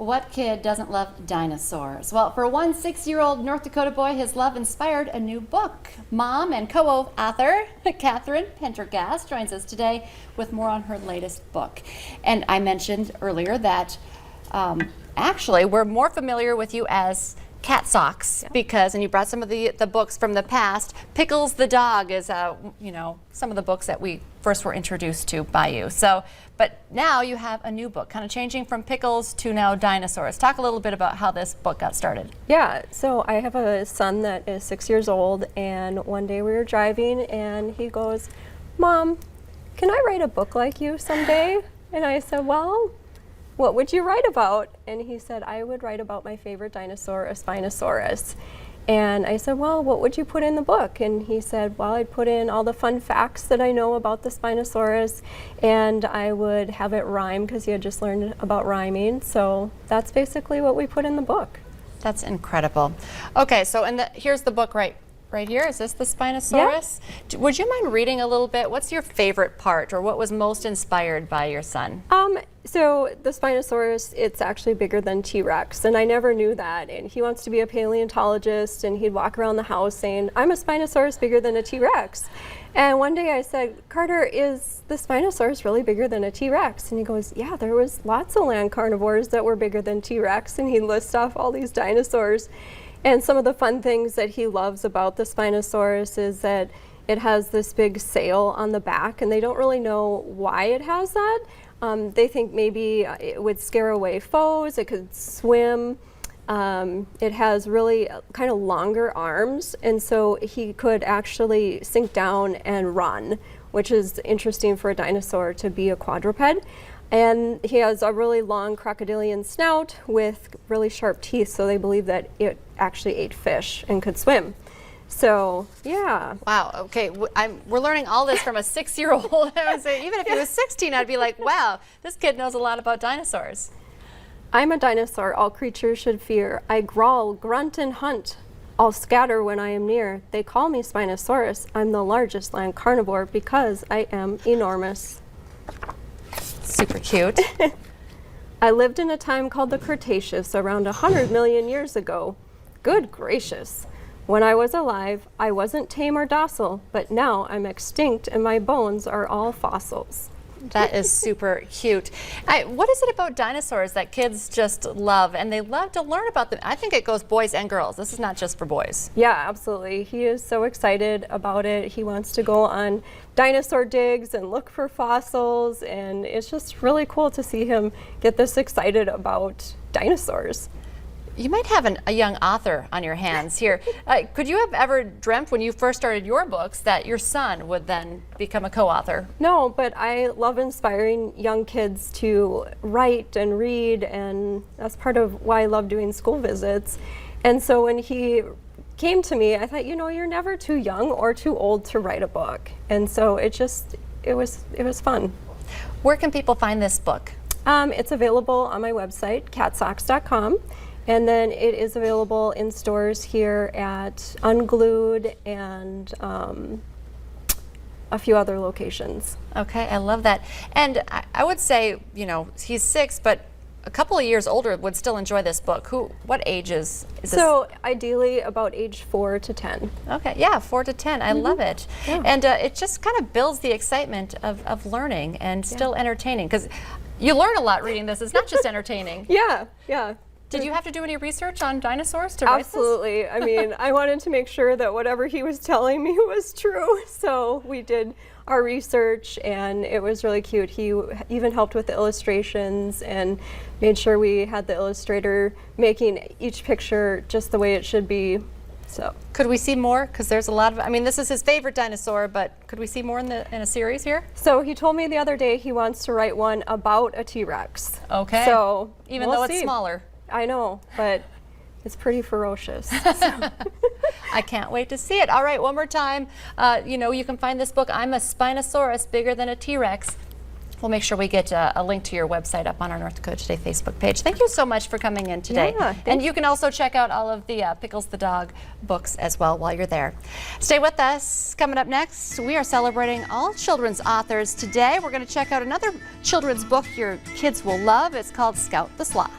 What kid doesn't love dinosaurs? Well, for one 6-year-old North Dakota boy, his love inspired a new book. Mom and co-author Catherine Pendergast joins us today with more on her latest book. And I mentioned earlier that actually we're more familiar with you as Cat Socks, because, and you brought some of the books from the past. Pickles the Dog is, some of the books that we first were introduced to by you. So, but now you have a new book, kind of changing from pickles to now dinosaurs. Talk a little bit about how this book got started. Yeah, so I have a son that is 6 years old, and one day we were driving and he goes, "Mom, can I write a book like you someday?" And I said, "Well, what would you write about?" And he said, "I would write about my favorite dinosaur, a Spinosaurus." And I said, "Well, what would you put in the book?" And he said, "Well, I'd put in all the fun facts that I know about the Spinosaurus, and I would have it rhyme," because he had just learned about rhyming. So that's basically what we put in the book. That's incredible. Okay, so here's the book right here. Is this the Spinosaurus? Yeah. Would you mind reading a little bit? What's your favorite part, or what was most inspired by your son? So the Spinosaurus, it's actually bigger than T-Rex, and I never knew that. And he wants to be a paleontologist, and he'd walk around the house saying, "I'm a Spinosaurus bigger than a T-Rex." And one day I said, "Carter, is the Spinosaurus really bigger than a T-Rex?" And he goes, "Yeah, there was lots of land carnivores that were bigger than T-Rex." And he lists off all these dinosaurs. And some of the fun things that he loves about the Spinosaurus is that it has this big sail on the back, and they don't really know why it has that. They think maybe it would scare away foes, it could swim. It has really kind of longer arms, and so he could actually sink down and run, which is interesting for a dinosaur to be a quadruped. And he has a really long crocodilian snout with really sharp teeth, so they believe that it actually ate fish and could swim. So, yeah. Wow, okay, we're learning all this from a 6-year-old. I would say, even if he was 16, I'd be like, wow, this kid knows a lot about dinosaurs. "I'm a dinosaur all creatures should fear. I growl, grunt, and hunt. I'll scatter when I am near. They call me Spinosaurus. I'm the largest land carnivore because I am enormous." Super cute. "I lived in a time called the Cretaceous around 100 million years ago. Good gracious. When I was alive, I wasn't tame or docile, but now I'm extinct and my bones are all fossils." That is super cute. What is it about dinosaurs that kids just love, and they love to learn about them? I think it goes boys and girls. This is not just for boys. Yeah, absolutely. He is so excited about it. He wants to go on dinosaur digs and look for fossils, and it's just really cool to see him get this excited about dinosaurs. You might have a young author on your hands here. Could you have ever dreamt when you first started your books that your son would then become a co-author? No, but I love inspiring young kids to write and read, and that's part of why I love doing school visits. And so when he came to me, I thought, you're never too young or too old to write a book. And so it was fun. Where can people find this book? It's available on my website, catsocks.com. And then it is available in stores here at Unglued and a few other locations. Okay, I love that. And I would say, he's 6, but a couple of years older would still enjoy this book. What ages is this? So ideally about age 4 to 10. Okay, yeah, 4 to 10. I love it. Yeah. And it just kind of builds the excitement of learning and still entertaining, because you learn a lot reading this. It's not just entertaining. Yeah. Did you have to do any research on dinosaurs to write this? Absolutely. I mean, I wanted to make sure that whatever he was telling me was true. So we did our research, and it was really cute. He even helped with the illustrations and made sure we had the illustrator making each picture just the way it should be. So could we see more? Because there's a lot of, this is his favorite dinosaur, but could we see more in a series here? So he told me the other day he wants to write one about a T-Rex. Okay. So even though it's smaller. I know, but it's pretty ferocious. I can't wait to see it. All right, one more time. You can find this book, I'm a Spinosaurus Bigger Than a T-Rex. We'll make sure we get a link to your website up on our North Dakota Today Facebook page. Thank you so much for coming in today. Yeah, and you can also check out all of the Pickles the Dog books as well while you're there. Stay with us. Coming up next, we are celebrating all children's authors today. We're going to check out another children's book your kids will love. It's called Scout the Sloth.